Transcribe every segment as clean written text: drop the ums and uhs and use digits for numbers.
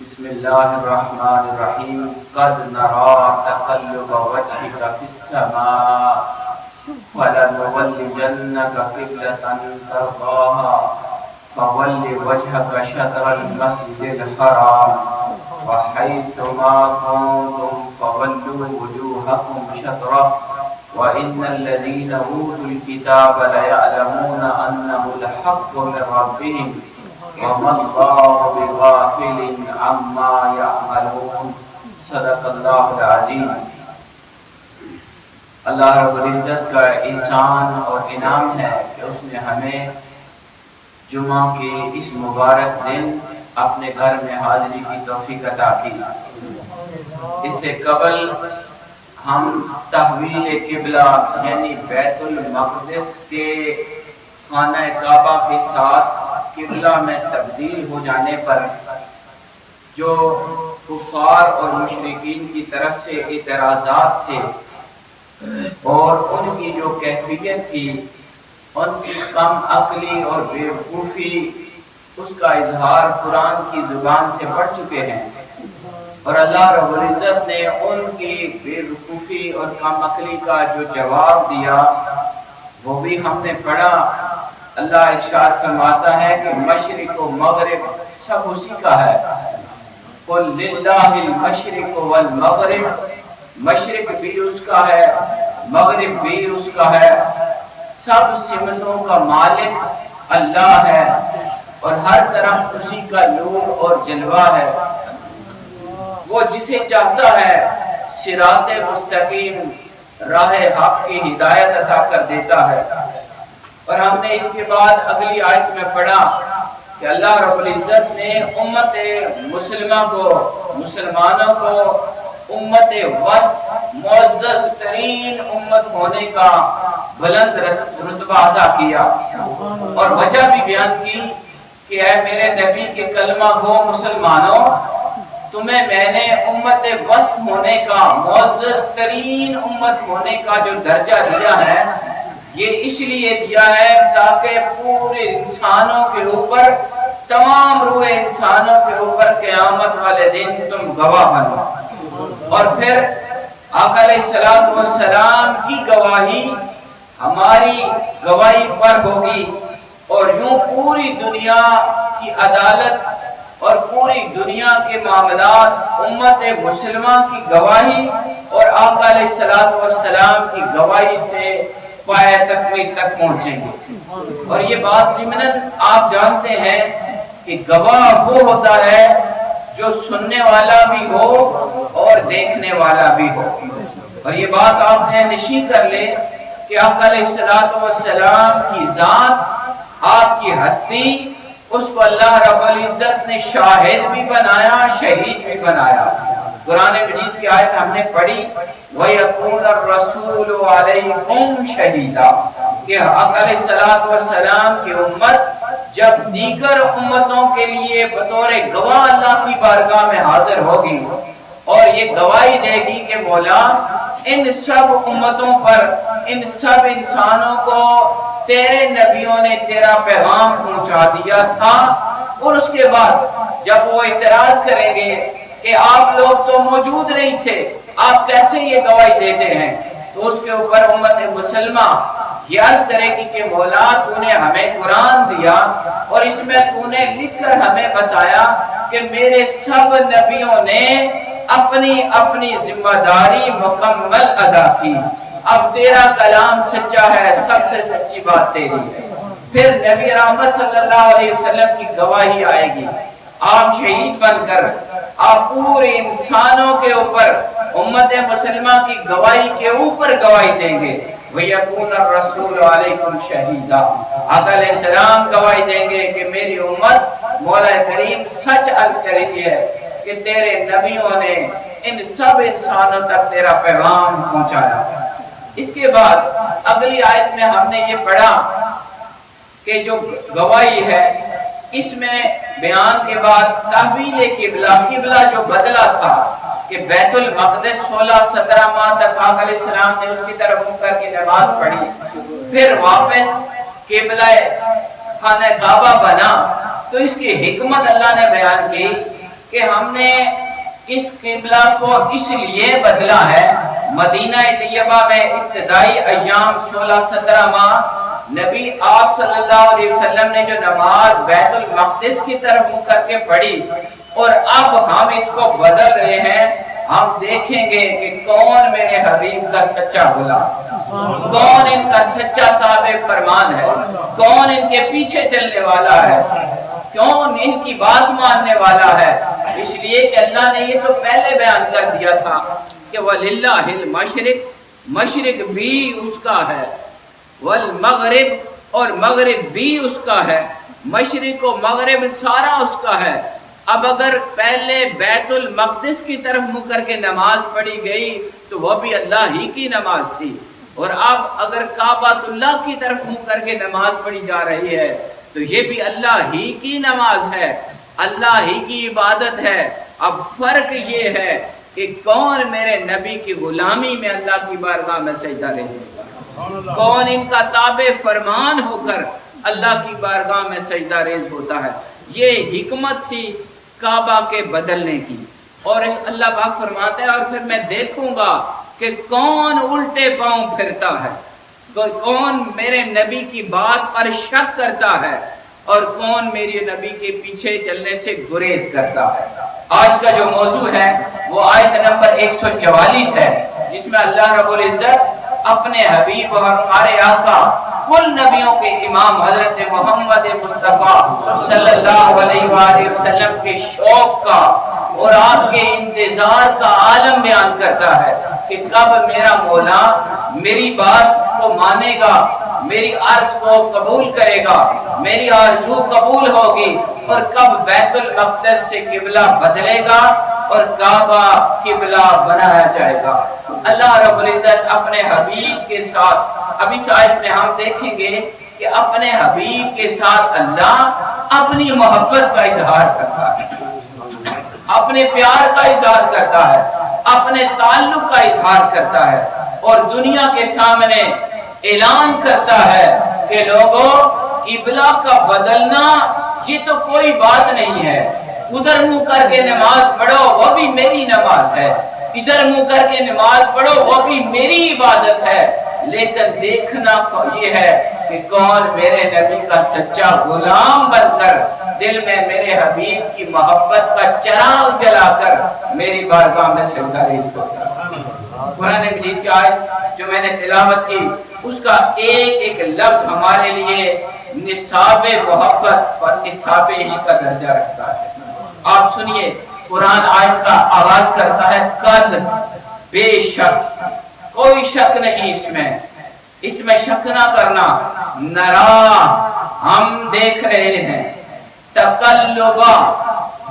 بسم اللہ الرحمن الرحیم قد نرى تقلب وجهك في السماء فلنولينك قبلة ترضاها فول وجهك شطر المسجد الحرام وحيثما كنتم فولوا وجوهكم شطره وإن الذين أوتوا الكتاب ليعلمون أنه الحق من ربهم وما الله بغافل عما يعملون صدق اللہ العظیم۔ اللہ رب العزت کا احسان اور انعام ہے کہ اس نے ہمیں جمعہ کے اس مبارک دن اپنے گھر میں حاضری کی توفیق عطا کی۔ اس سے قبل ہم تحویل قبلہ یعنی بیت المقدس کے خانہ کعبہ کے ساتھ قبلہ میں تبدیل ہو جانے پر جو کفار اور مشرکین کی طرف سے اعتراضات تھے اور ان کی جو کیفیت تھی، ان کی کم عقلی اور بے وقوفی، اس کا اظہار قرآن کی زبان سے پڑھ چکے ہیں، اور اللہ رب العزت نے ان کی بے وقوفی اور کم عقلی کا جو جواب دیا وہ بھی ہم نے پڑھا۔ اللہ ارشاد فرماتا ہے کہ مشرق و مغرب سب اسی کا ہے۔ قل للہ المشرق والمغرب، مشرق بھی اس کا ہے، مغرب بھی اس کا ہے، سب سمتوں کا مالک اللہ ہے اور ہر طرف اسی کا نور اور جلوہ ہے۔ وہ جسے چاہتا ہے صراط مستقیم راہ حق کی ہدایت عطا کر دیتا ہے۔ اور ہم نے اس کے بعد اگلی آیت میں پڑھا کہ اللہ رب العزت نے امت مسلمہ کو، مسلمانوں کو امت وسط، معزز ترین امت ہونے کا بلند رتبہ عطا کیا، اور وجہ بھی بیان کی کہ اے میرے نبی کے کلمہ گو مسلمانوں، تمہیں میں نے امت وسط ہونے کا، معزز ترین امت ہونے کا جو درجہ دیا ہے، یہ اس لیے دیا ہے تاکہ پورے انسانوں کے اوپر، تمام روح انسانوں کے اوپر قیامت والے دن تم گواہ بنو۔ اور پھر آقا علیہ السلام کی گواہی ہماری گواہی پر ہوگی، اور یوں پوری دنیا کی عدالت اور پوری دنیا کے معاملات امت مسلمہ کی گواہی اور آقا علیہ السلام کی گواہی سے پائے تکمیل تک پہنچیں گے۔ اور یہ بات ضمناً آپ جانتے ہیں کہ گواہ وہ ہوتا ہے جو سننے والا بھی ہو اور دیکھنے والا بھی ہو۔ اور یہ بات آپ نے نشین کر لے کہ آقا علیہ السلام کی ذات، آپ کی ہستی، اس کو اللہ رب العزت نے شاہد بھی بنایا، شہید بھی بنایا۔ قرآن مجید کی آیت ہم نے پڑھی وَيَكُونَ الرَّسُولُ عَلَيْكُمْ شَهِيدًا، کہ آقا علیہ السلام کی امت جب دیگر امتوں کے لیے بطور گواہ اللہ کی بارگاہ میں حاضر ہوگی اور یہ گواہی دے گی کہ مولا ان سب امتوں پر، ان سب انسانوں کو تیرے نبیوں نے تیرا پیغام پہنچا دیا تھا، اور اس کے بعد جب وہ اعتراض کریں گے کہ آپ لوگ تو موجود نہیں تھے، آپ کیسے یہ گواہی دیتے ہیں، تو اس کے اوپر امت مسلمہ یہ عرض کرے گی کہ مولا تو نے ہمیں قرآن دیا اور اس میں تو نے لکھ کر ہمیں بتایا کہ میرے سب نبیوں نے اپنی اپنی ذمہ داری مکمل ادا کی، اب تیرا کلام سچا ہے، سب سے سچی بات تیری ہے۔ پھر نبی رحمت صلی اللہ علیہ وسلم کی گواہی آئے گی، آپ شہید بن کر آپ پورے انسانوں کے اوپر امت مسلمہ کی گواہی کے اوپر گواہی دیں گے۔ وَيَكُونَ الرَّسُولُ عَلَيْكُمْ شَهِيدًا، آقا علیہ السلام گواہی دیں گے کہ میری امت مولا کریم سچ عرض کری ہے کہ تیرے نبیوں نے ان سب انسانوں تک تیرا پیغام پہنچایا۔ اس کے بعد اگلی آیت میں ہم نے یہ پڑھا کہ جو گواہی ہے اس میں بیان کے بعد تحویل قبلہ، قبلہ جو بدلا تھا کہ بیت المقدس 16-17 ماہ تک آقا علیہ السلام نے اس کی طرف منہ کر کے نماز پڑھی، پھر واپس قبلہ خانہ کعبہ بنا، تو اس کی حکمت اللہ نے بیان کی کہ ہم نے اس قبلہ کو اس لیے بدلا ہے، مدینہ طیبہ میں ابتدائی ایام 16-17 ماہ نبی آپ صلی اللہ علیہ وسلم نے جو نماز بیت المقدس کی طرف منہ کر کے پڑھی، اور اب ہم اس کو بدل رہے ہیں، ہم دیکھیں گے کہ کون میرے حبیب کا سچا غلام، کون ان کا سچا تابع فرمان ہے، کون ان کے پیچھے چلنے والا ہے، کون ان کی بات ماننے والا ہے۔ اس لیے کہ اللہ نے یہ تو پہلے بیان کر دیا تھا کہ وَلِلَّهِ الْمَشْرِقِ، مشرق بھی اس کا ہے، والمغرب، اور مغرب بھی اس کا ہے، مشرق و مغرب سارا اس کا ہے۔ اب اگر پہلے بیت المقدس کی طرف منہ کر کے نماز پڑھی گئی تو وہ بھی اللہ ہی کی نماز تھی، اور اب اگر کعبۃ اللہ کی طرف منہ کر کے نماز پڑھی جا رہی ہے تو یہ بھی اللہ ہی کی نماز ہے، اللہ ہی کی عبادت ہے۔ اب فرق یہ ہے کہ کون میرے نبی کی غلامی میں اللہ کی بارگاہ میں سجدہ رہے گا، کون ان کا تابع فرمان ہو کر اللہ کی بارگاہ میں سجدہ ریز ہوتا ہے۔ یہ حکمت تھی کعبہ کے بدلنے کی، اور اس اللہ پاک فرماتا ہے اور پھر میں دیکھوں گا کہ کون الٹے پاؤں پھرتا ہے، کون میرے نبی کی بات پر شک کرتا ہے، اور کون میرے نبی کے پیچھے چلنے سے گریز کرتا ہے۔ آج کا جو موضوع ہے وہ آیت نمبر 144 ہے، جس میں اللہ رب العزت اپنے حبیب اور ہمارے آقا کل نبیوں کے امام حضرت محمد مصطفیٰ صلی اللہ علیہ وآلہ وسلم کے شوق کا اور آپ کے انتظار کا عالم بیان کرتا ہے کہ کب میرا مولا میری بات کو مانے گا، میری عرض کو قبول کرے گا، میری آرزو قبول ہوگی، اور کب بیت المقدس سے قبلہ بدلے گا اور کعبہ قبلہ بنایا جائے گا۔ اللہ رب العزت اپنے حبیب کے ساتھ، اب اس آیت میں ہم دیکھیں گے کہ اپنے حبیب کے ساتھ اللہ اپنی محبت کا اظہار کرتا ہے، اپنے پیار کا اظہار کرتا ہے، اپنے تعلق کا اظہار کرتا ہے، اور دنیا کے سامنے اعلان کرتا ہے کہ لوگوں قبلہ کا بدلنا یہ تو کوئی بات نہیں ہے، ادھر منہ کر کے نماز پڑھو وہ بھی میری نماز ہے، ادھر منہ کر کے نماز پڑھو وہ بھی میری عبادت ہے، لیکن دیکھنا یہ ہے کہ کون میرے نبی کا سچا غلام بن کر دل میں میرے حبیب کی محبت کا چراغ جلا کر میری بارگاہ میں سجدہ ریز ہوتا ہے۔ قرآن مجید کی آیت جو میں نے تلاوت کی اس کا ایک ایک لفظ ہمارے لیے نصاب محبت اور نصاب عشق کا درجہ رکھتا ہے۔ آپ سنیے، قرآن آیت کا آغاز کرتا ہے قد، بے شک، کوئی شک نہیں اس میں شک نہ کرنا، نرا، ہم دیکھ رہے ہیں، تقلبا،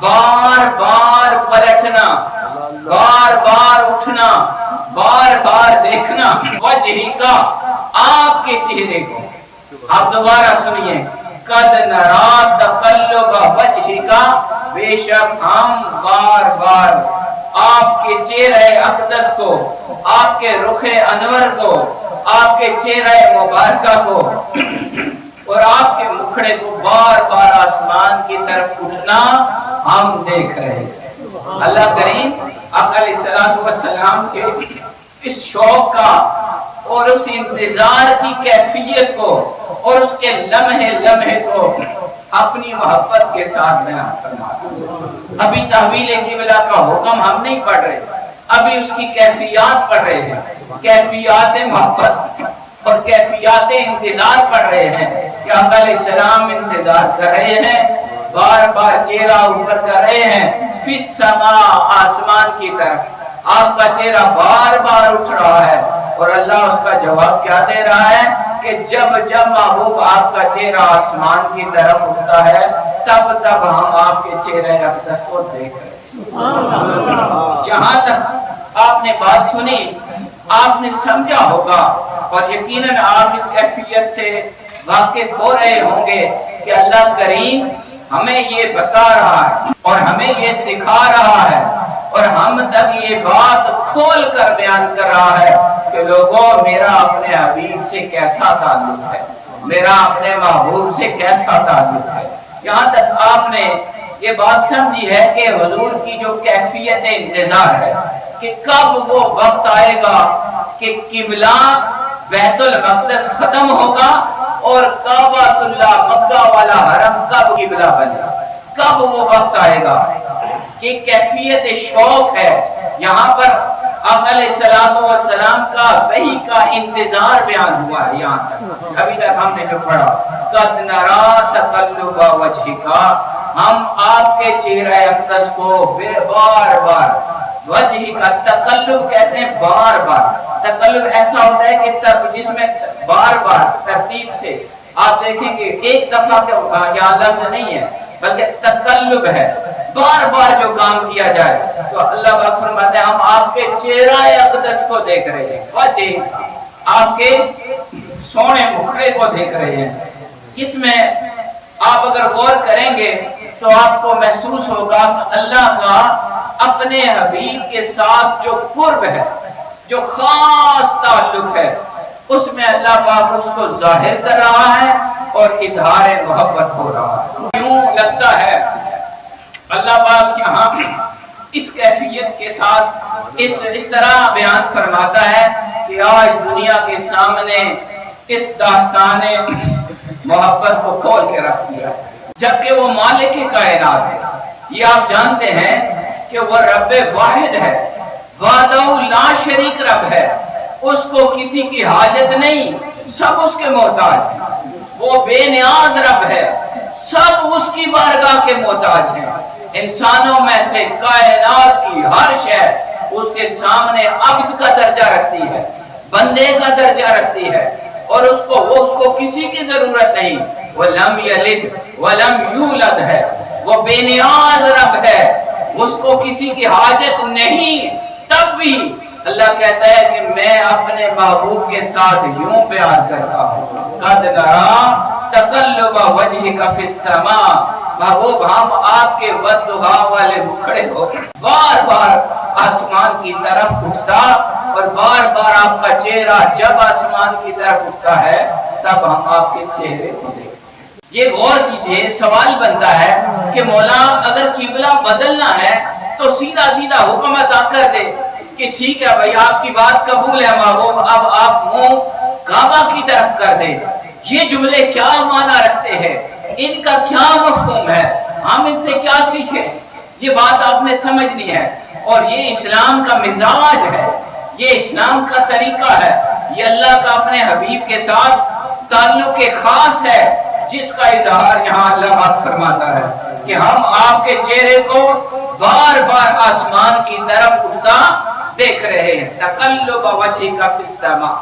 بار بار پلٹنا، بار بار اٹھنا، بار بار دیکھنا، وجہی کا، آپ کے چہرے کو۔ آپ دوبارہ سنیے، قد نرا تقلب وجہی کا، بے شک ہم بار بار آپ کے چہرے اقدس کو، آپ کے رخ انور کو، آپ کے چہرے مبارکہ کو اور آپ کے مکھڑے کو بار بار آسمان کی طرف اٹھنا ہم دیکھ رہے ہیں۔ اللہ کریم آقا علیہ السلام کے اس شوق کا اور اس انتظار کی کیفیت کو اور اس کے لمحے لمحے کو اپنی محبت کے ساتھ بیان کرنا۔ ابھی تحویل قبلہ کا حکم ہم نہیں پڑھ رہے، ابھی اس کی کیفیات پڑھ رہے ہیں، کیفیات محبت اور کیفیات انتظار پڑھ رہے ہیں کہ آقا علیہ السلام انتظار کر رہے ہیں، بار بار چہرہ اوپر کر رہے ہیں، فی السماء، آسمان کی طرف آپ کا چہرہ بار بار اٹھ رہا ہے، اور اللہ اس کا جواب کیا دے رہا ہے کہ جب جب محبوب آپ کا چہرہ آسمان کی طرف اٹھتا ہے تب تب ہم آپ کے چہرے اقدس کو دیکھ رہے ہیں۔ جہاں تک آپ نے بات سنی آپ نے سمجھا ہوگا، اور یقیناً آپ اس کیفیت سے واقف ہو رہے ہوں گے کہ اللہ کریم ہمیں یہ بتا رہا ہے اور ہمیں یہ سکھا رہا ہے اور ہم تک یہ بات کھول کر بیان کر رہا ہے کہ لوگوں میرا اپنے حبیب سے کیسا تعلق ہے، میرا اپنے محبوب سے کیسا تعلق ہے۔ یہاں تک آپ نے یہ بات سمجھی ہے کہ حضور کی جو کیفیت انتظار ہے کہ کب وہ وقت آئے گا کہ قبلہ بیت المقدس ختم ہوگا اور کعبۃ اللہ مکہ والا حرم کب قبلہ بنے گا، کب وہ وقت آئے گا، کہ کیفیت شوق ہے۔ یہاں پر آقا علیہ السلام کا وحی کا انتظار بیان ہوا ہے۔ یہاں تک ابھی تک ہم نے جو پڑھا قد نرا تقلب وجہک، ہم آپ کے چہرہ اقدس کو بار بار، وجہ کا تقلب کہتے ہیں بار بار، تقلب ایسا ہوتا ہے کہ جس میں بار بار ترتیب سے آپ دیکھیں گے ایک دفعہ یہاں لفظ نہیں ہے بلکہ تقلب ہے، بار بار جو کام کیا جائے تو اللہ پاک فرماتے ہیں ہم آپ کے چہرہ اقدس کو دیکھ رہے ہیں، وجہ آپ کے سونے مکھڑے کو دیکھ رہے ہیں۔ اس میں آپ اگر غور کریں گے تو آپ کو محسوس ہوگا کہ اللہ کا اپنے حبیب کے ساتھ جو قرب ہے، جو خاص تعلق ہے، اس میں اللہ پاک اس کو ظاہر کر رہا ہے اور اظہار محبت ہو رہا ہے۔ یوں لگتا ہے اللہ پاک جہاں اس کیفیت کے ساتھ اس طرح بیان فرماتا ہے کہ آج دنیا کے سامنے اس داستان محبت کو کھول کے رکھ دیا، جبکہ وہ مالک کائنات ہے۔ یہ آپ جانتے ہیں کہ وہ رب واحد ہے، وحدہ لا شریک رب ہے، اس کو کسی کی حاجت نہیں، سب اس کے محتاج ہیں۔ وہ بے نیاز رب ہے، سب اس کی بارگاہ کے محتاج ہیں۔ انسانوں میں سے کائنات کی ہر شے اس کے سامنے عبد کا درجہ رکھتی ہے، بندے کا درجہ رکھتی ہے، اور اس کو کسی کی ضرورت نہیں۔ وہ لم یلد ولم یولد ہے، وہ بے نیاز رب ہے، اس کو کسی کی حاجت نہیں۔ تب بھی اللہ کہتا ہے کہ میں اپنے محبوب کے ساتھ یوں پیار کرتا ہوں، قد نرا تقلب وجہک فی السماء، محبوب ہم آپ کے والضحیٰ والے مکھڑے کو بار بار آسمان کی طرف اٹھتا، اور بار بار آپ کا چہرہ جب آسمان کی طرف اٹھتا ہے تب ہم آپ کے چہرے کو دیکھتے۔ یہ غور کیجئے، سوال بنتا ہے کہ مولا اگر قبلہ بدلنا ہے تو سیدھا سیدھا حکم ادا کر دے کہ ٹھیک ہے بھائی آپ کی بات قبول ہے محبوب، اب آپ منہ کعبہ کی طرف کر دیں۔ یہ جملے کیا معنی رکھتے ہیں، ان کا کیا مفہوم ہے، ہم ان سے کیا سیکھیں؟ یہ بات آپ نے سمجھنی ہے، اور یہ اسلام کا مزاج ہے، یہ اسلام کا طریقہ ہے، یہ اللہ کا اپنے حبیب کے ساتھ تعلق خاص ہے، جس کا اظہار یہاں اللہ پاک فرماتا ہے کہ ہم آپ کے چہرے کو بار بار آسمان کی طرف اٹھتا دیکھ رہے ہیں۔ تقلب وجہک فی السماء،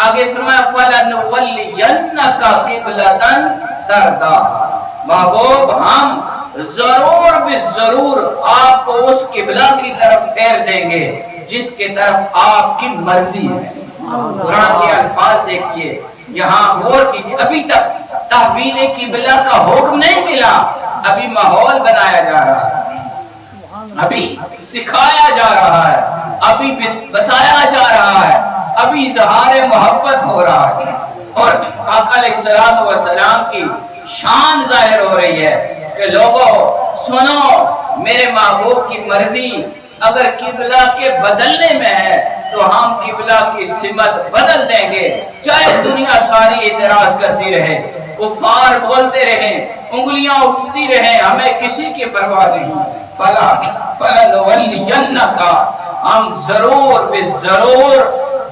آگے فرمایا فَلَنُوَلِّيَنَّكَ قِبْلَةً تَرْضَاهَا، محبوب ہم ضرور ضرور آپ کو اس قبلہ کی طرف پھیر دیں گے جس کی طرف آپ کی مرضی ہے۔ قرآن کے الفاظ دیکھیے، یہاں غور کیجیے، ابھی تک تحویل قبلہ کا حکم نہیں ملا، ابھی ماحول بنایا جا رہا ہے، ابھی سکھایا جا رہا ہے، ابھی بتایا جا رہا ہے، ابھی اظہار محبت ہو رہا ہے، اور آقا علیہ السلام کی شان ظاہر ہو رہی ہے کہ لوگوں سنو، میرے محبوب کی مرضی اگر قبلہ کے بدلنے میں ہے تو ہم قبلہ کی سمت بدل دیں گے، چاہے دنیا ساری اعتراض کرتی رہے، کفار بولتے رہیں، انگلیاں اٹھتی رہیں، ہمیں کسی کی پرواہ نہیں۔ فَلَنُوَلِّيَنَّكَ، ہم ضرور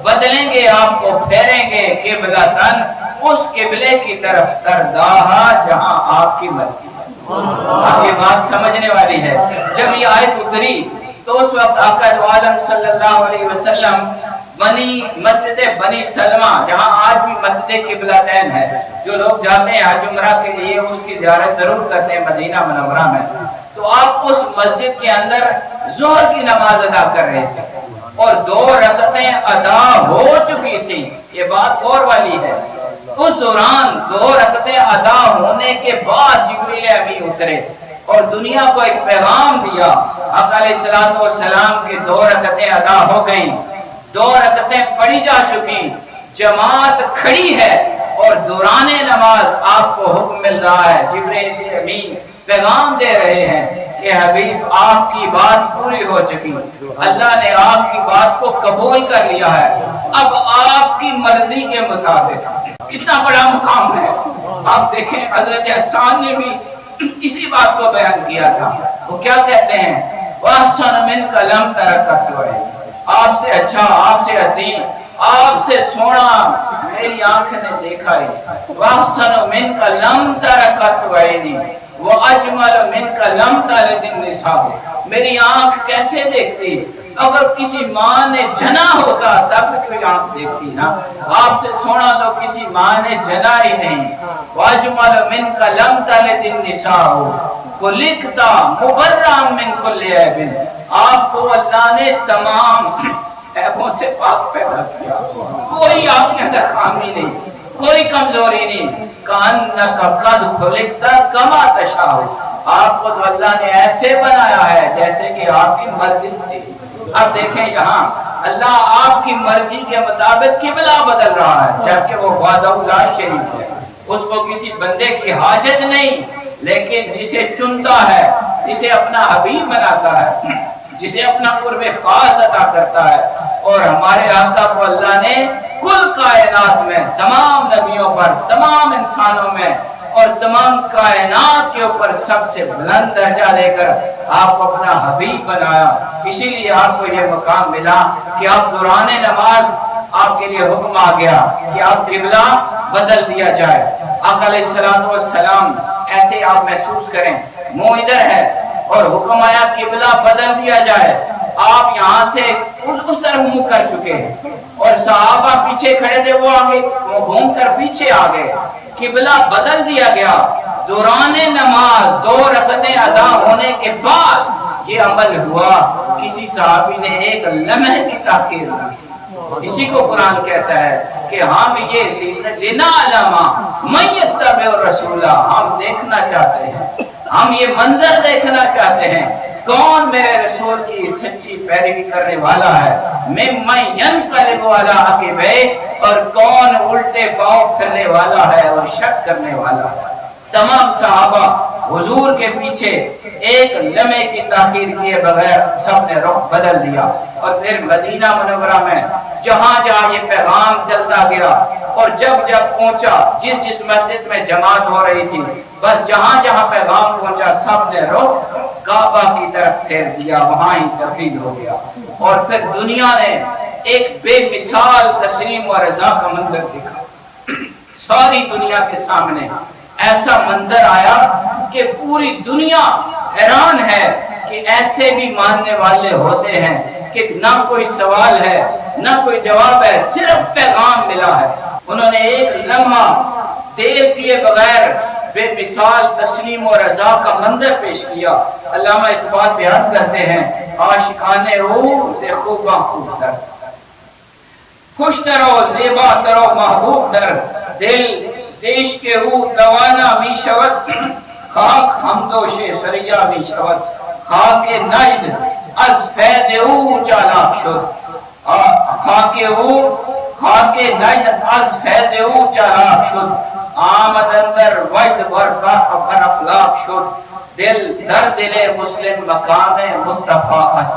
بدلیں گے، آپ کو پھیریں گے قبلتاً، اس قبلے کی طرف ترضاها جہاں آپ کی مرضی ہے۔ آپ یہ بات سمجھنے والی ہے، جب یہ آیت اتری تو اس وقت آقا عالم صلی اللہ علیہ وسلم مسجد بنی سلمہ، جہاں آج بھی مسجد قبلتین ہے، جو لوگ جاتے ہیں حج عمرہ کے لیے اس کی زیارت ضرور کرتے ہیں مدینہ منورہ میں، تو آپ اس مسجد کے اندر ظہر کی نماز ادا کر رہے تھے اور 2 رکعتیں ادا ہو چکی تھی۔ یہ بات غور والی ہے، اس دوران 2 رکعتیں ادا ہونے کے بعد جبریل امین اترے اور دنیا کو ایک پیغام دیا۔ آقا علیہ السلام کے 2 رکعتیں ادا ہو گئیں، 2 رکعتیں پڑھی جا چکی، جماعت کھڑی ہے اور دوران نماز آپ کو حکم مل رہا ہے، جبریل امین پیغام دے رہے ہیں کہ حبیب آپ کی بات پوری ہو چکی، اللہ نے آپ کی بات کو قبول کر لیا ہے، اب آپ کی مرضی کے مطابق۔ کتنا بڑا مقام ہے۔ آپ دیکھیں حضرت حسان نے بھی اسی بات کو بیان کیا تھا۔ وہ کیا کہتے ہیں؟ وَأَحْسَنُ مِنْكَ لَمْ تَرَكَتْ، آپ سے اچھا، آپ سے حسین، آپ سے سونا میری آنکھ نے دیکھا ہے۔ وَأَحْسَنُ مِنْكَ لَمْ تَرَكَتْ عَيْنِي وَأَجْمَلُ مِنْكَ لَمْ تَلِدِ النِّسَاءُ، میری آنکھ کیسے دیکھتی؟ اگر کسی ماں نے جنا ہوتا تب کوئی آنکھ دیکھتی نا، آپ سے سونا تو کسی ماں نے جنا ہی نہیں۔ وَأَجْمَلُ مِنْكَ لَمْ تَلِدِ النِّسَاءُ خُلِقْتَ مُبَرًّا مِنْ كُلِّ عَيْبٍ، آپ کو اللہ نے تمام عیبوں سے پاک پیدا کیا، کوئی آپ کے اندر خامی نہیں، کوئی کمزوری نہیں۔ کَأَنَّكَ قَدْ خُلِقْتَ كَمَا تَشَاءُ، آپ کو تو اللہ نے ایسے بنایا ہے جیسے کہ آپ کی مرضی تھی۔ اب دیکھیں یہاں اللہ آپ کی مرضی کے مطابق قبلہ بدل رہا ہے، جبکہ وہ وحدہ لا شریک ہے، اس کو کسی بندے کی حاجت نہیں، لیکن جسے چنتا ہے، جسے اپنا حبیب بناتا ہے، جسے اپنا قرب خاص عطا کرتا ہے۔ اور ہمارے آقا کو اللہ نے کل کائنات میں، تمام نبیوں پر، تمام انسانوں میں اور تمام کائنات کے اوپر سب سے بلند درجہ لے کر آپ کو اپنا حبیب بنایا۔ اسی لیے آپ کو یہ مقام ملا کہ آپ دوران نماز آپ کے لیے حکم آ گیا کہ آپ قبلہ بدل دیا جائے۔ آقا علیہ السلام ایسے آپ محسوس کریں، منہ ادھر ہے اور حکم آیا قبلہ بدل دیا جائے، آپ یہاں سے اس طرف منہ کر چکے اور صحابہ پیچھے کھڑے تھے، وہ آگے گھوم کر پیچھے آ گئے، قبلہ بدل دیا گیا۔ دوران نماز 2 رکعتیں ادا ہونے کے بعد یہ عمل ہوا، کسی صحابی نے ایک لمحے کی تاخیر کی۔ اسی کو قرآن کہتا ہے کہ ہم یہ لِنَعْلَمَ مَن يَتَّبِعُ الرَّسُولَ، ہم دیکھنا چاہتے ہیں، ہم یہ منظر دیکھنا چاہتے ہیں، کون میرے رسول کی سچی پیروی کرنے والا ہے، مِمَّن يَنقَلِبُ عَلَىٰ عَقِبَيْهِ، اور کون الٹے پاؤں پھرنے والا ہے اور شک کرنے والا ہے۔ تمام صحابہ حضور کے پیچھے ایک لمحے کی تاخیر کیے بغیر سب نے رخ بدل دیا، اور پھر مدینہ منورہ میں جہاں جہاں یہ پیغام چلتا گیا اور جب جب پہنچا، جس جس مسجد میں جماعت ہو رہی تھی، بس جہاں جہاں پیغام پہنچا سب نے رخ کعبہ کی طرف پھیر دیا، وہاں ہی تبدیل ہو گیا۔ اور پھر دنیا نے ایک بے مثال تسلیم و رضا کا منظر دیکھا، ساری دنیا کے سامنے ایسا منظر آیا کہ پوری دنیا حیران ہے کہ ایسے بھی ماننے والے ہوتے ہیں کہ نہ کوئی سوال ہے نہ کوئی جواب ہے، صرف پیغام ملا ہے۔ انہوں نے ایک لمحہ دیر کیے بغیر بے مثال تسلیم و رضا کا منظر پیش کیا۔ علامہ اقبال بیان کرتے ہیں، عاشقانے او سے خوباں خوب در، خوش ترو زیبا ترو محبوب در، دل زیش کے او دوانا می شود، خاک ہمدوش سریا می شود، خاک نجد از فیض او چالاک شد، خاک نجد از فیض او چالاک شد، آمد اندر وجد برقا افر افلاق شد، دل در دل مسلم مقام مصطفیٰ است،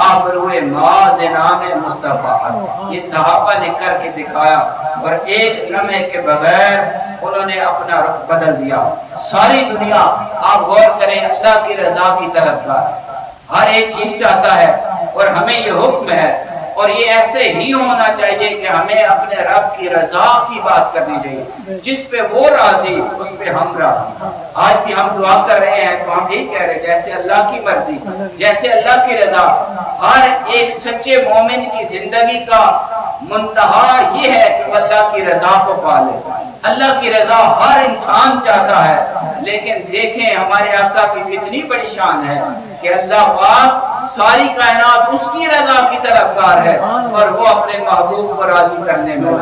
آبروئے معاذ نام مصطفیٰ است۔ یہ صحابہ نے کر کے دکھایا اور ایک لمحے کے بغیر انہوں نے اپنا رخ بدل دیا۔ ساری دنیا آپ غور کریں اللہ کی رضا کی طرف کا ہر ایک چیز چاہتا ہے، اور ہمیں یہ حکم ہے اور یہ ایسے ہی ہونا چاہیے کہ ہمیں اپنے رب کی رضا کی بات کرنی چاہیے، جس پہ وہ راضی اس پہ ہم راضی۔ آج بھی ہم دعا کر رہے ہیں تو ہم یہی کہہ رہے ہیں جیسے اللہ کی مرضی، جیسے اللہ کی رضا۔ ہر ایک سچے مومن کی زندگی کا منتہا یہ ہے کہ وہ اللہ کی رضا کو پالے۔ اللہ کی رضا ہر انسان چاہتا ہے، لیکن دیکھیں ہمارے آقا کی کتنی بڑی شان ہے کہ اللہ پاک ساری کائنات اس کی رضا کی طرفدار ہے اور وہ اپنے محبوب کو راضی کرنے میں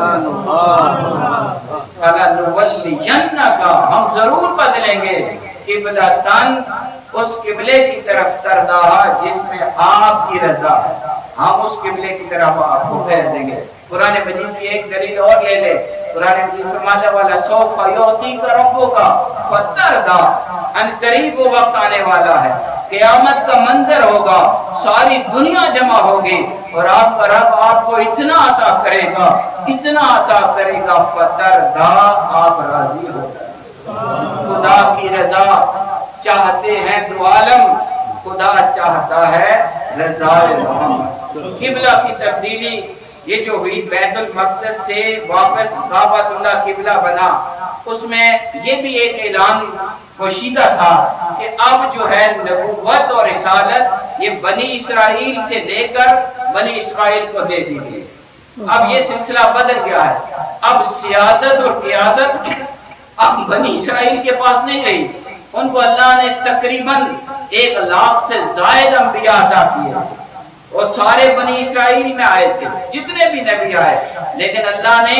ہم ضرور بدلیں گے قبلتن اس قبلے کی طرف تردہ جس میں آپ کی رضا ہے، ہم اس قبلے کی طرف آپ کو پھیر دیں گے۔ قرآن مجید کی ایک دلیل اور لے لے، قرآن مجید فرماتا ہے وَلَسَوْفَ يُعْطِيكَ رَبُّكَ فَتَرْضَىٰ، ان قریب وہ وقت آنے والا ہے، قیامت کا منظر ہوگا، ساری دنیا جمع ہوگی اور آپ کا رب آپ کو اتنا عطا کرے گا، اتنا عطا کرے گا، فَتَرْضَىٰ، آپ راضی ہو جائیں۔ خدا کی رضا چاہتے ہیں دو عالم، خدا چاہتا ہے رضا محمد۔ قبلہ کی تبدیلی یہ جو ہوئی بیت المقدس سے واپس کعبۃ اللہ قبلہ بنا، اس میں یہ بھی ایک اعلان پوشیدہ تھا کہ اب جو ہے نبوت اور رسالت یہ بنی اسرائیل سے لے کر بنی اسرائیل کو دے دی گئی۔ اب یہ سلسلہ بدل گیا ہے، اب سیادت اور قیادت اب بنی اسرائیل کے پاس نہیں رہی، ان کو اللہ نے تقریباً 1,00,000 سے زائد انبیاء عطا کیے اور سارے بنی اسرائیل میں آئے تھے، جتنے بھی نبی آئے، لیکن اللہ نے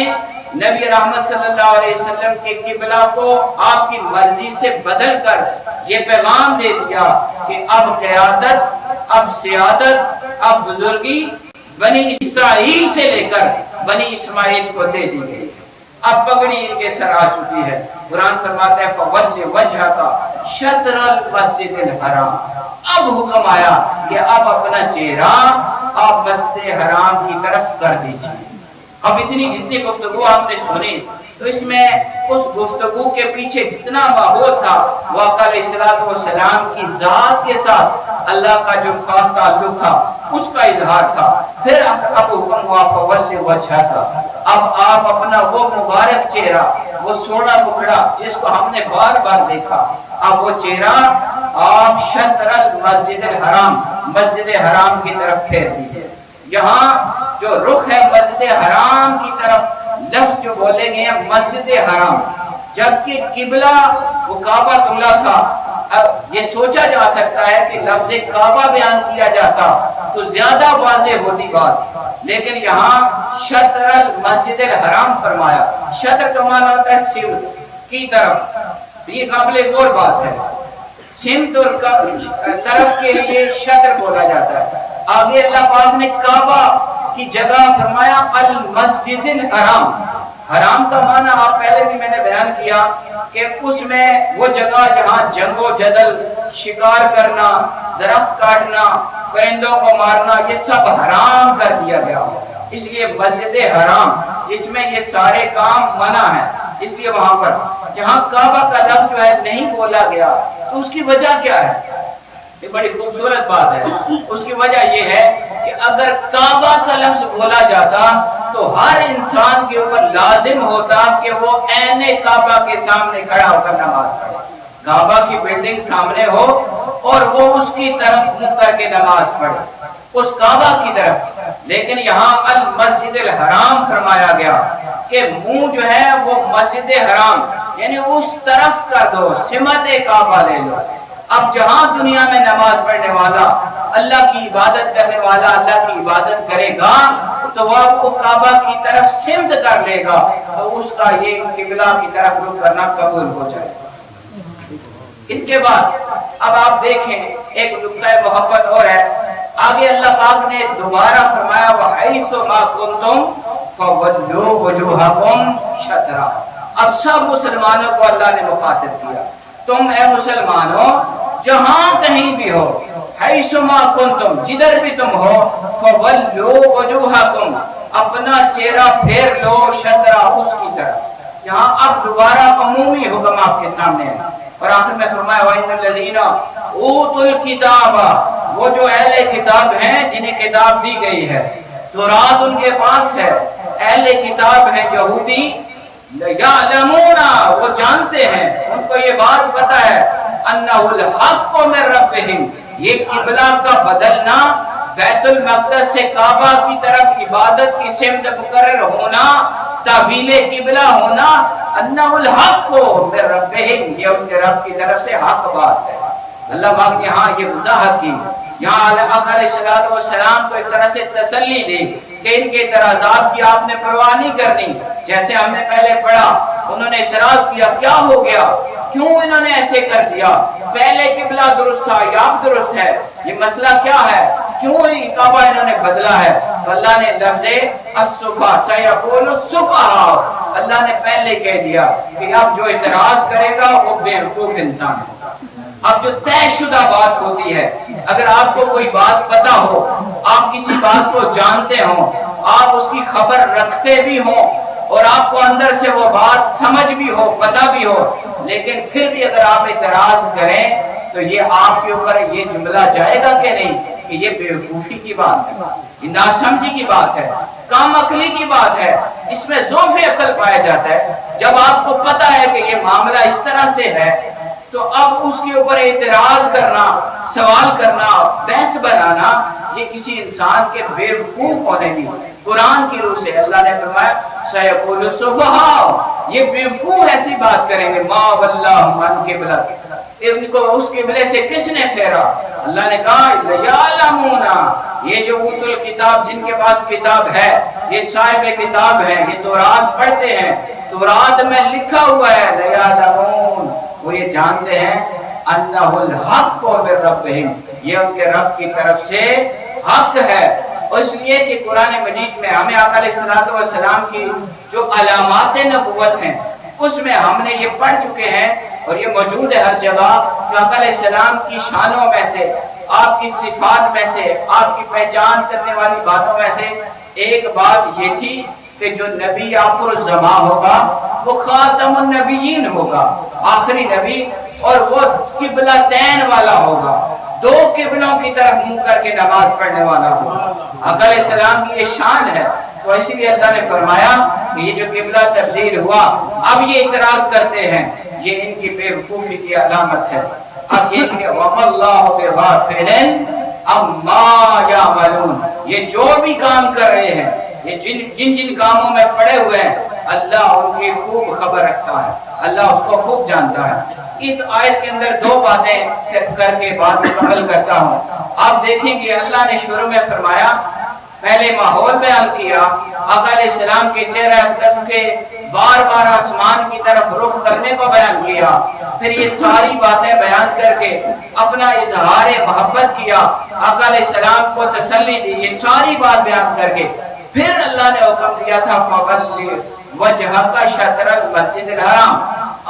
نبی رحمت صلی اللہ علیہ وسلم کے قبلہ کو آپ کی مرضی سے بدل کر یہ پیغام دے دیا کہ اب قیادت، اب سیادت، اب بزرگی بنی اسرائیل سے لے کر بنی اسماعیل کو دے دی گئی، اب پگڑی ان کے سر آ چکی ہے۔ قرآن فرماتا ہے فَوَلِّ وَجْهَكَ شَطْرَ الْمَسْجِدِ الْحَرَامِ، اب حکم آیا کہ اب اپنا چہرہ آپ مسجد حرام کی طرف کر دیجیے۔ اب اتنی جتنی گفتگو آپ نے سنی تو اس میں اس گفتگو کے پیچھے جتنا ماحول تھا وہ آقا علیہ السلام کی ذات کے ساتھ اللہ کا جو خاص تعلق تھا اس کا اظہار تھا۔ پھر اب حکم ہوا فَوَلِّ وَجْهَكَ، اب آپ اپنا وہ مبارک چہرہ، وہ سونا مکھڑا جس کو ہم نے بار بار دیکھا، اب وہ چہرہ آپ شطر المسجد الحرام، مسجد حرام کی طرف پھیر دیجئے۔ یہاں جو رخ ہے مسجد حرام کی طرف، لفظ جو بولے گئے ہیں مسجد حرام، جبکہ قبلہ وہ کعبہ اللہ تھا۔ اب یہ سوچا جا سکتا ہے کہ لفظ کعبہ بیان کیا جاتا تو زیادہ واضح ہوتی بات، لیکن یہاں شطر المسجد الحرام فرمایا۔ شطر کا معنی ہوتا ہے سمت کی طرف، یہ قابل غور بات ہے، سمت اور طرف کے لیے شطر بولا جاتا ہے۔ آگے اللہ پاک نے کعبہ کی جگہ فرمایا المسجد الحرام۔ حرام کا معنی آپ پہلے بھی میں نے بیان کیا کہ اس میں وہ جگہ جہاں جنگ و جدل، شکار کرنا، درخت کاٹنا، پرندوں کو مارنا، یہ سب حرام کر دیا گیا، اس لیے مسجد حرام، اس میں یہ سارے کام منع ہیں، اس لیے وہاں پر جہاں کعبہ کا لفظ جو ہے نہیں بولا گیا تو اس کی وجہ کیا ہے؟ یہ بڑی خوبصورت بات ہے۔ اس کی وجہ یہ ہے کہ اگر کعبہ کا لفظ بولا جاتا تو ہر انسان کے اوپر لازم ہوتا کہ وہ عین کعبہ کے سامنے کھڑا ہو کر نماز پڑھے، کعبہ کی بلڈنگ سامنے ہو اور وہ اس کی طرف منہ کر کے نماز پڑھے، اس کعبہ کی طرف۔ لیکن یہاں المسجد الحرام فرمایا گیا کہ منہ جو ہے وہ مسجد حرام یعنی اس طرف کر دو، سمت کعبہ لے لو۔ اب جہاں دنیا میں نماز پڑھنے والا، اللہ کی عبادت کرنے والا اللہ کی عبادت کرے گا تو وہ آپ کو کعبہ کی طرف سمت کر لے گا تو اس کا یہ قبلہ کی طرف رخ کرنا قبول ہو جائے گا۔ اس کے بعد اب آپ دیکھیں ایک نقطہ محبت اور ہے، آگے اللہ پاک نے دوبارہ فرمایا وَحَيْثُ مَا كُنْتُمْ فَوَلُّوا وُجُوهَكُمْ شَطْرَهُ۔ اب سب مسلمانوں کو اللہ نے مخاطب کیا، تم اے مسلمانوں جہاں کہیں بھی ہو، حَيْثُ مَا كُنْتُمْ جدھر بھی تم ہو، فَوَلُّوا وُجُوهَكُمْ اپنا چہرہ پھیر لو شطرہ اس کی طرف۔ یہاں اب دوبارہ عمومی حکم آپ کے سامنے ہے اور آخر میں فرمایا وَإِنَّ الَّذِينَ أُوتُوا الْكِتَابَ، وہ جو اہل کتاب ہیں جنہیں کتاب دی گئی ہے، تورات ان کے پاس ہے، اہل کتاب ہے یہودی، یعلمون وہ جانتے ہیں، ان کو یہ بات پتا ہے انہ الحق من ربہم، یہ قبلہ کا بدلنا، بیت المقدس سے کعبہ کی طرف عبادت کی سمت مقرر ہونا، تحویل قبلہ ہونا، انہ الحق من ربہم، یہ ان کے رب کی طرف سے حق بات ہے۔ اللہ پاک نے یہاں یہ وضاحت کی، یہاں آقا علیہ السلام کو ایک طرح سے تسلی دی کہ ان کے اعتراضات کی آپ نے پرواہ نہیں کرنی۔ جیسے ہم نے پہلے پڑھا، انہوں نے اعتراض کیا کیا ہو گیا، کیوں انہوں نے ایسے کر دیا؟ پہلے قبلہ درست تھا یا اب درست ہے؟ یہ مسئلہ کیا ہے؟ کیوں کعبہ انہوں نے بدلا ہے؟ تو اللہ نے لفظ الصفا سیقول السفہاء، اللہ نے پہلے کہہ دیا کہ اب جو اعتراض کرے گا وہ بیوقوف انسان ہے۔ اب جو طے شدہ بات ہوتی ہے، اگر آپ کو کوئی بات پتا ہو، آپ کسی بات کو جانتے ہوں، آپ اس کی خبر رکھتے بھی ہوں اور آپ کو اندر سے وہ بات سمجھ بھی ہو، پتا بھی ہو، لیکن پھر بھی اگر آپ اعتراض کریں تو یہ آپ کے اوپر یہ جملہ جائے گا کہ نہیں کہ یہ بیوقوفی کی بات ہے، یہ ناسمجھی کی بات ہے، کام عقلی کی بات ہے، اس میں ضعف عقل پایا جاتا ہے۔ جب آپ کو پتا ہے کہ یہ معاملہ اس طرح سے ہے تو اب اس کے اوپر اعتراض کرنا، سوال کرنا، بحث بنانا، یہ کسی انسان کے بیوقوف ہونے کی قرآن کی روح سے اللہ نے فرمایا سیقول السفہاء، یہ بیوقوف ایسی بات کریں گے ما واللہ عن قبلہ، ان کو اس قبلے سے کس نے پھیرا؟ اللہ نے کہا یعلمون، یہ جو اوتل کتاب جن کے پاس کتاب ہے، یہ صاحب کتاب ہے، یہ تورات پڑھتے ہیں، تورات میں لکھا ہوا ہے یعلمون، وہ یہ جانتے ہیں انہ الحق من ربہم، یہ ان کے رب کی طرف سے حق ہے۔ اور اس لیے کہ قرآن مجید میں ہمیں آقا علیہ السلام کی جو علامات نبوت ہیں اس میں ہم نے یہ پڑھ چکے ہیں اور یہ موجود ہے ہر جگہ کہ آقا علیہ السلام کی شانوں میں سے، آپ کی صفات میں سے، آپ کی پہچان کرنے والی باتوں میں سے ایک بات یہ تھی کہ جو نبی آخر الزمان ہوگا وہ خاتم النبیین ہوگا، آخری نبی، اور وہ قبلتین والا ہوگا، دو قبلوں کی طرف منہ کر کے نماز پڑھنے والا ہوگا۔ آقا علیہ السلام کی یہ شان ہے، تو اسی لیے اللہ نے فرمایا کہ یہ جو قبلہ تبدیل ہوا، اب یہ اعتراض کرتے ہیں، یہ ان کی بیوقوفی کی علامت ہے۔ اب یہ کہ وَمَا اللَّهُ بِغَافِلٍ عَمَّا يَعْمَلُونَ، یہ جو بھی کام کر رہے ہیں، یہ جن کاموں میں پڑے ہوئے ہیں، اللہ ان کی خوب خبر رکھتا ہے، اللہ اس کو خوب جانتا ہے۔ اس آیت کے اندر دو باتیں صرف کر کے بات مکمل کرتا ہوں۔ آپ دیکھیں گے اللہ نے شروع میں فرمایا، پہلے ماحول بیان کیا، آقا علیہ السلام کے چہرہ اقدس کے بار بار آسمان کی طرف رخ کرنے کو بیان کیا، پھر یہ ساری باتیں بیان کر کے اپنا اظہار محبت کیا، آقا علیہ السلام کو تسلی دی، یہ ساری بات بیان کر کے پھر اللہ نے حکم دیا تھا فَوَلِّ وَجْهَكَ شَطْرَ الْمَسْجِدِ الْحَرَامِ،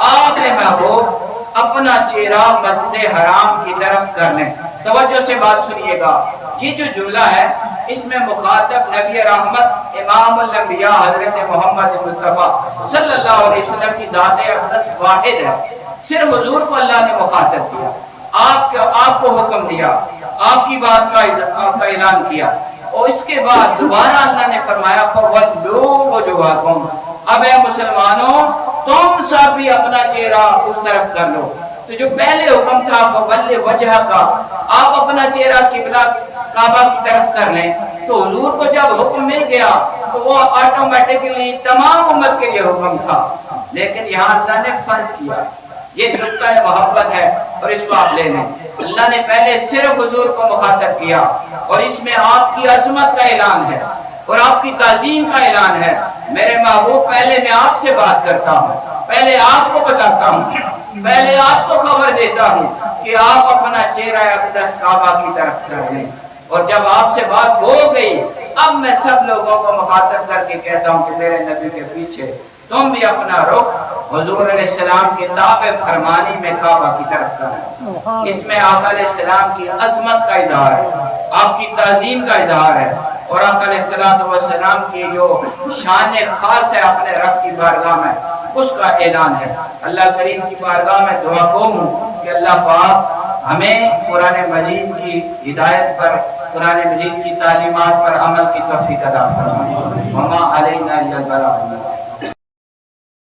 آپ محبوب اپنا چہرہ مسجد حرام کی طرف کر لیں۔ توجہ سے بات سنیے گا، یہ جو جملہ ہے اس میں مخاطب نبی رحمت امام الانبیاء حضرت محمد مصطفیٰ صلی اللہ علیہ وسلم کی ذات اقدس واحد ہے، صرف حضور کو اللہ نے مخاطب کیا، آپ کو حکم دیا، آپ کی بات کا اعلان کیا، اور اس کے بعد دوبارہ اللہ نے فرمایا فَوَلُّوا وُجُوهَكُمْ، اب اے مسلمانوں تم سب بھی اپنا چہرہ اس طرف کر لو۔ تو جو پہلے حکم تھا فَوَلِّ وَجْهَكَ، آپ اپنا چہرہ قبلہ کعبہ کی طرف کر لیں، تو حضور کو جب حکم مل گیا تو وہ آٹومیٹکلی تمام امت کے لیے حکم تھا، لیکن یہاں اللہ نے فرق کیا، یہ نقطہ محبت ہے اور اس کو آپ لے لیں۔ اللہ نے پہلے صرف حضور کو مخاطب کیا اور اس میں آپ کی عظمت کا اعلان ہے اور آپ کی تعظیم کا اعلان ہے، میرے محبوب پہلے میں آپ سے بات کرتا ہوں، پہلے آپ کو بتاتا ہوں، پہلے آپ کو خبر دیتا ہوں کہ آپ اپنا چہرہ اقدس کعبہ کی طرف کر لیں، اور جب آپ سے بات ہو گئی اب میں سب لوگوں کو مخاطب کر کے کہتا ہوں کہ میرے نبی کے پیچھے تم بھی اپنا رخ حضور علیہ السلام کی تابع فرمانی میں کعبہ کی طرف کریں۔ اس میں آقا علیہ السلام کی عظمت کا اظہار ہے، آپ کی تعظیم کا اظہار ہے، اور آقا علیہ السلام کی جو شان خاص ہے اپنے رب کی بارگاہ میں اس کا اعلان ہے۔ اللہ کریم کی بارگاہ میں دعا گو ہوں کہ اللہ پاک ہمیں قرآن مجید کی ہدایت پر، قرآن مجید کی تعلیمات پر عمل کی توفیق عطا فرمائے۔ وما علینا الا البلاغ۔